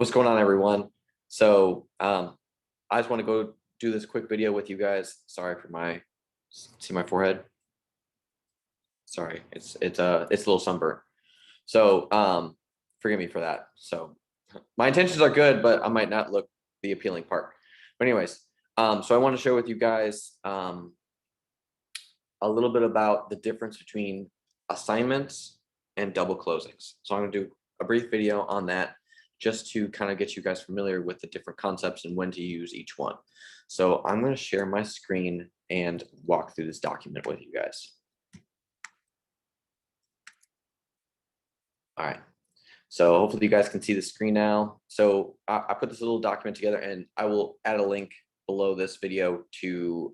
What's going on, everyone? So I just want to go do this quick video with you guys. Sorry for see my forehead. Sorry, it's a little sunburn. So forgive me for that. So my intentions are good, but I might not look the appealing part. But anyways, so I want to share with you guys a little bit about the difference between assignments and double closings. So I'm going to do a brief video on that, just to kind of get you guys familiar with the different concepts and when to use each one. So I'm going to share my screen and walk through this document with you guys. All right. So hopefully you guys can see the screen now. So I put this little document together, and I will add a link below this video to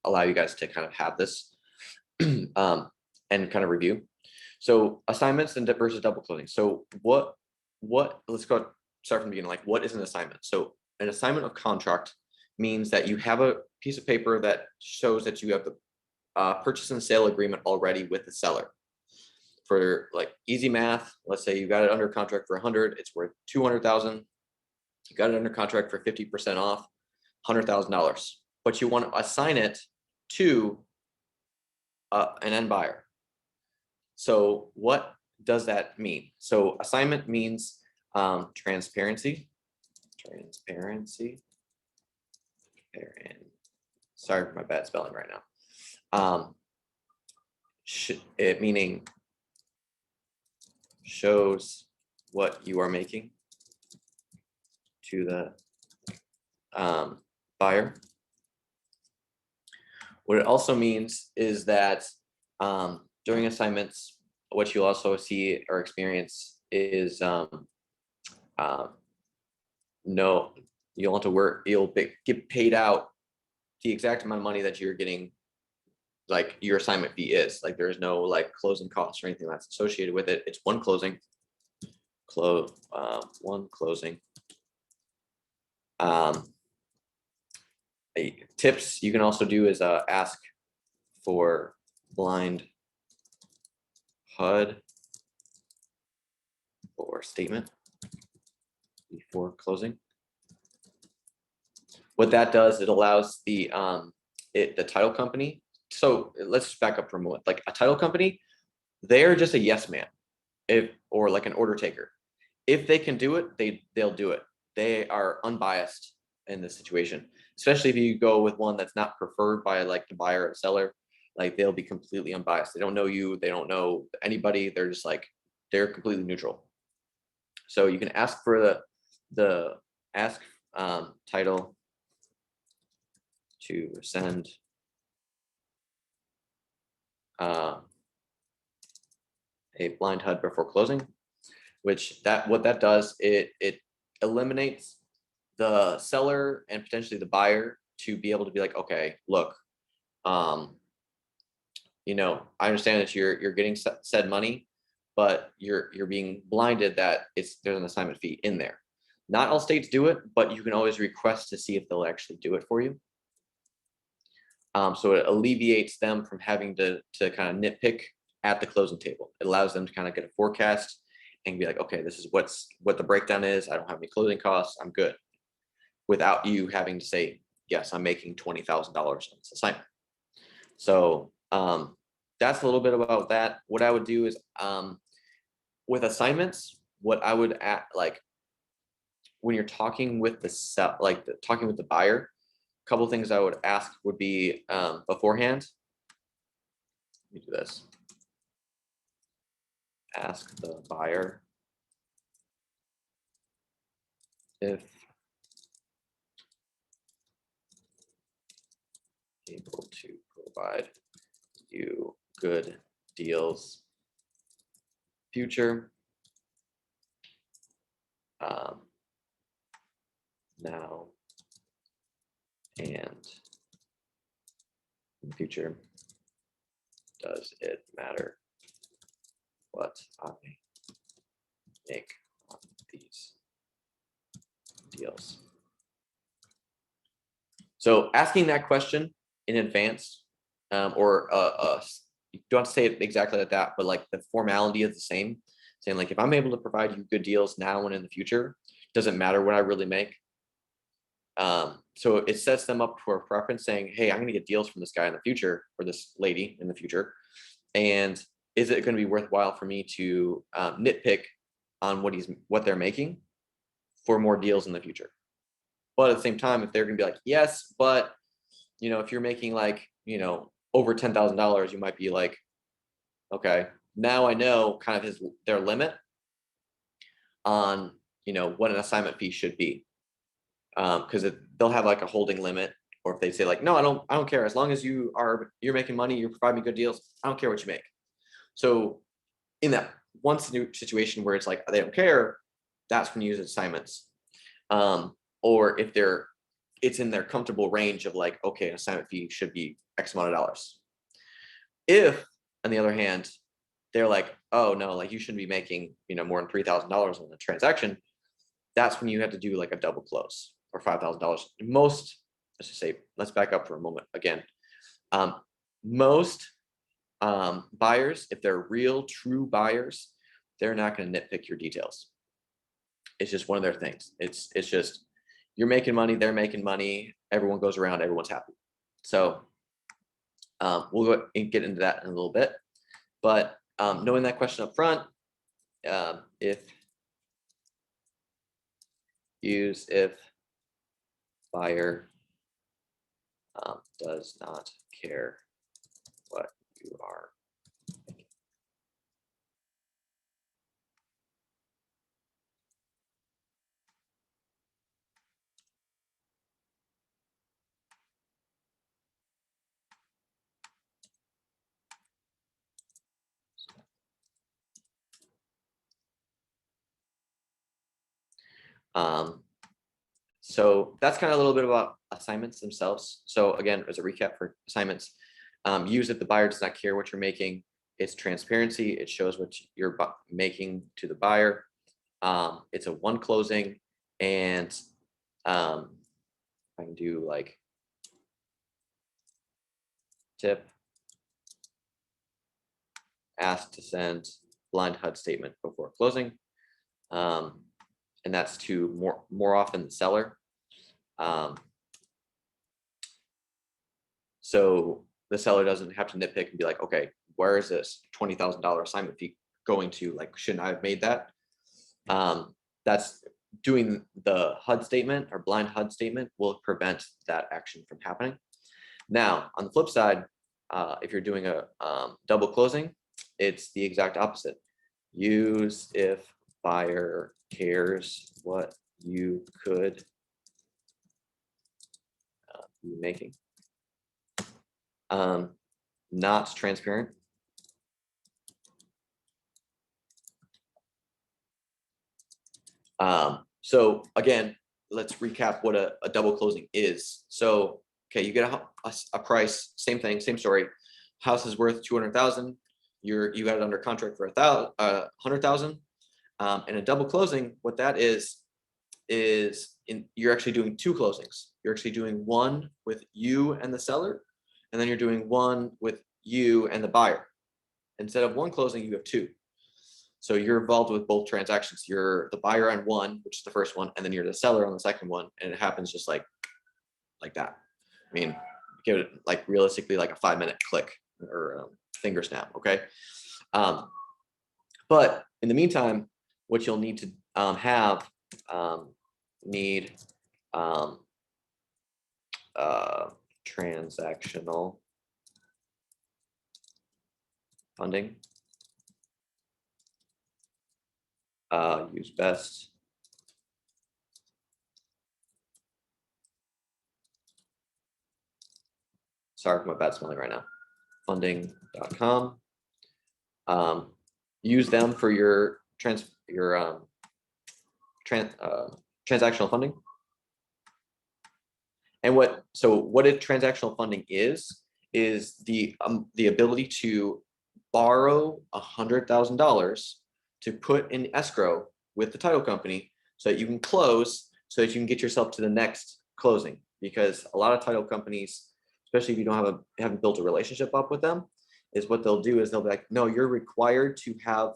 allow you guys to kind of have this and kind of review. So assignments and versus double closing. So let's start from the beginning. Like, what is an assignment? So an assignment of contract means that you have a piece of paper that shows that you have the purchase and sale agreement already with the seller. For like easy math, let's say you got it under contract for 100, it's worth 200,000. You got it under contract for 50% off, $100,000. But you want to assign it to an end buyer. So what does that mean? So assignment means transparency. Sorry for my bad spelling right now. It meaning shows what you are making to the buyer. What it also means is that during assignments, what you'll also see or experience is no, you'll have to work, you'll get paid out the exact amount of money that you're getting, like your assignment fee is. Like there's no like closing costs or anything that's associated with it. It's one closing. One closing. Tips you can also do is ask for blind HUD or statement before closing. What that does, it allows the title company. So let's back up for a moment. Like a title company, they're just a yes man, or like an order taker. If they can do it, they'll do it. They are unbiased in this situation, especially if you go with one that's not preferred by like the buyer or seller. Like they'll be completely unbiased. They don't know you. They don't know anybody. They're just like, they're completely neutral. So you can ask for the title to send a blind HUD before closing, what that does, it eliminates the seller and potentially the buyer to be able to be like, okay, look, you know, I understand that you're getting said money, but you're being blinded that there's an assignment fee in there. Not all states do it, but you can always request to see if they'll actually do it for you. So it alleviates them from having to kind of nitpick at the closing table. It allows them to kind of get a forecast and be like, okay, this is what the breakdown is. I don't have any closing costs. I'm good, without you having to say, yes, I'm making $20,000 on this assignment. So that's a little bit about that. What I would do is with assignments, what I would like when you're talking with talking with the buyer, a couple of things I would ask would be beforehand. Let me do this. Ask the buyer if able to provide you good deals future, now and in the future. Does it matter what I make on these deals? So asking that question in advance, or you don't have to say it exactly like that, but like the formality is the same. Saying like, if I'm able to provide you good deals now and in the future, doesn't matter what I really make. So it sets them up for a preference saying, hey, I'm going to get deals from this guy in the future, or this lady in the future. And is it going to be worthwhile for me to nitpick on what they're making for more deals in the future? But at the same time, if they're going to be like, yes, but if you're making like, over $10,000, you might be like, okay, now I know kind of their limit on, what an assignment fee should be. Because they'll have like a holding limit, or if they say like, no, I don't care, as long as you're making money, you're providing me good deals, I don't care what you make. So in that one situation where it's like they don't care, that's when you use assignments. Or if it's in their comfortable range of like, okay, an assignment fee should be X amount of dollars. If, on the other hand, they're like, oh no, like you shouldn't be making, more than $3,000 on the transaction, that's when you have to do like a double close, or $5,000. Let's back up for a moment again. Most buyers, if they're real true buyers, they're not going to nitpick your details. It's just one of their things. It's just, you're making money, they're making money, everyone goes around, everyone's happy. So we'll go and get into that in a little bit. But knowing that question up front, if buyer does not care what you are making. So that's kind of a little bit about assignments themselves. So again, as a recap for assignments, use if the buyer does not care what you're making. It's transparency. It shows what you're making to the buyer. It's a one closing, and I can do like tip, ask to send blind HUD statement before closing. And that's to more often the seller. So the seller doesn't have to nitpick and be like, okay, where is this $20,000 assignment fee going to? Like, shouldn't I have made that? That's doing the HUD statement or blind HUD statement will prevent that action from happening. Now, on the flip side, if you're doing a double closing, it's the exact opposite. Use if buyer cares what you could be making. Not transparent. So again, let's recap what a double closing is. So, okay, you get a price, same thing, same story. House is worth 200,000. You got it under contract for 100,000. And a double closing, what that is you're actually doing two closings. You're actually doing one with you and the seller, and then you're doing one with you and the buyer. Instead of one closing, you have two. So you're involved with both transactions. You're the buyer on one, which is the first one, and then you're the seller on the second one, and it happens just like that. I mean, give it like realistically like a 5-minute click or finger snap, okay? But in the meantime, what you'll need to have transactional funding. Use best. Sorry for my bad spelling right now. Funding.com. Use them for your transactional funding. And what transactional funding is the ability to borrow $100,000 to put in escrow with the title company so that you can close, so that you can get yourself to the next closing. Because a lot of title companies, especially if you haven't built a relationship up with them, is what they'll do is they'll be like, no, you're required to have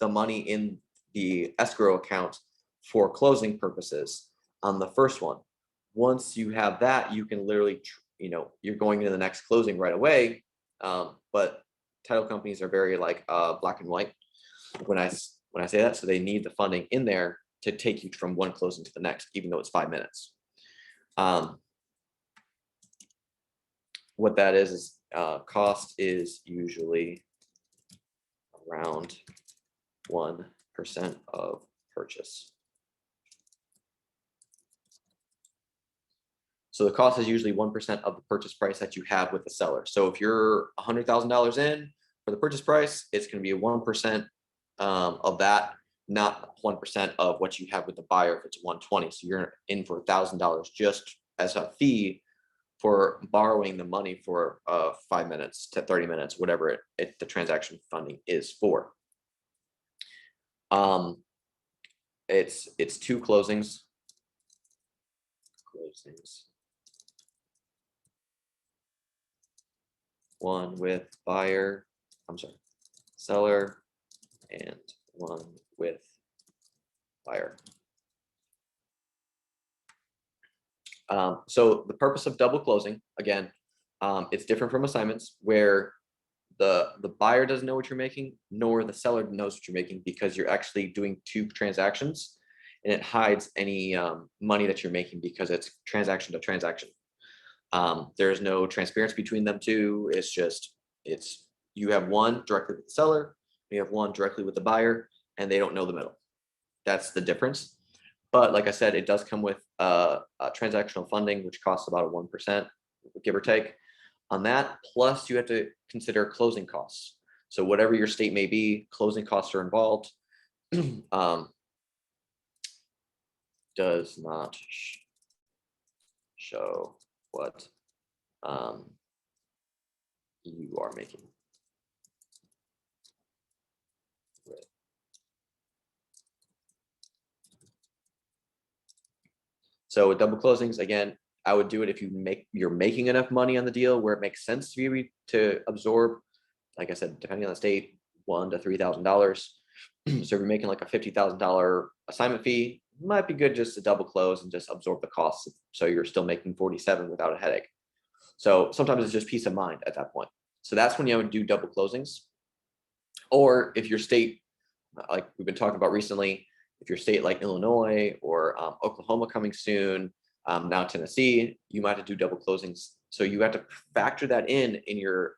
the money in the escrow account for closing purposes on the first one. Once you have that, you can literally, you're going into the next closing right away. But title companies are very like black and white when I say that. So they need the funding in there to take you from one closing to the next, even though it's 5 minutes. What that is cost is usually around 1% of purchase. So the cost is usually 1% of the purchase price that you have with the seller. So if you're $100,000 in for the purchase price, it's going to be a 1% of that, not 1% of what you have with the buyer if it's 120. So you're in for $1,000 just as a fee for borrowing the money for 5 minutes to 30 minutes, whatever the transaction funding is for. It's 2 closings. One with seller, and one with buyer. So the purpose of double closing, again, it's different from assignments where the buyer doesn't know what you're making, nor the seller knows what you're making, because you're actually doing 2 transactions, and it hides any money that you're making because it's transaction to transaction. There's no transparency between them two. You have one directly with the seller, you have one directly with the buyer, and they don't know the middle. That's the difference. But like I said, it does come with transactional funding, which costs about a 1%, give or take, on that. Plus, you have to consider closing costs. So whatever your state may be, closing costs are involved. Does not show what you are making. So with double closings, again, I would do it if you're making enough money on the deal where it makes sense to absorb, like I said, depending on the state, $1,000 to $3,000. So if you're making like a $50,000 assignment fee, it might be good just to double close and just absorb the costs, so you're still making 47 without a headache. So sometimes it's just peace of mind at that point. So that's when you would do double closings. Or if your state, like we've been talking about recently, if your state like Illinois or Oklahoma coming soon, now Tennessee, you might have to do double closings. So you have to factor that in your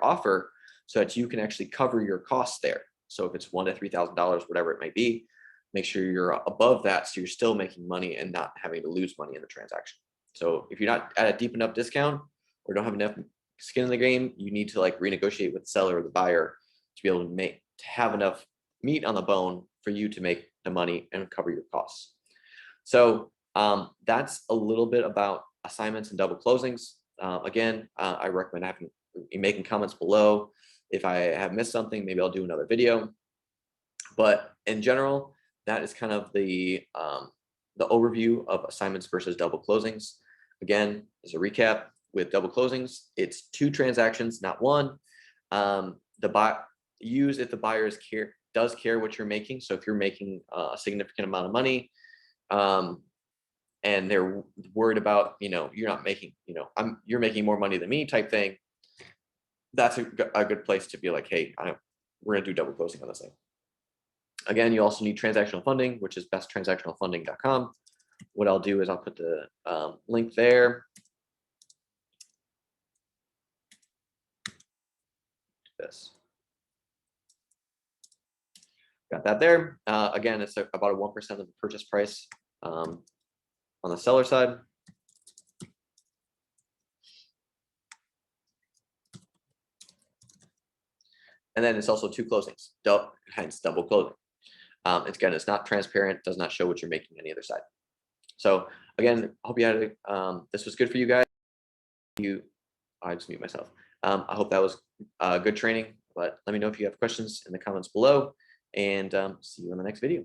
offer so that you can actually cover your costs there. So if it's $1,000 to $3,000, whatever it may be, make sure you're above that so you're still making money and not having to lose money in the transaction. So if you're not at a deep enough discount or don't have enough skin in the game, you need to like renegotiate with the seller or the buyer to be able to have enough meat on the bone for you to make the money and cover your costs. So that's a little bit about assignments and double closings. Again, I recommend making comments below. If I have missed something, maybe I'll do another video. But in general, that is kind of the overview of assignments versus double closings. Again, as a recap, with double closings, it's 2 transactions, not 1. Use if the buyer does care what you're making. So if you're making a significant amount of money, and they're worried about, you're not making, you're making more money than me type thing, that's a good place to be like, hey, we're gonna do double closing on this thing. Again, you also need transactional funding, which is besttransactionalfunding.com. What I'll do is I'll put the link there. This. Got that there. Again, it's about a 1% of the purchase price on the seller side. And then it's also 2 closings, hence double closing. It's not transparent, does not show what you're making on the other side. So again, I hope you had this was good for you guys. I just mute myself. I hope that was good training, but let me know if you have questions in the comments below, and see you in the next video.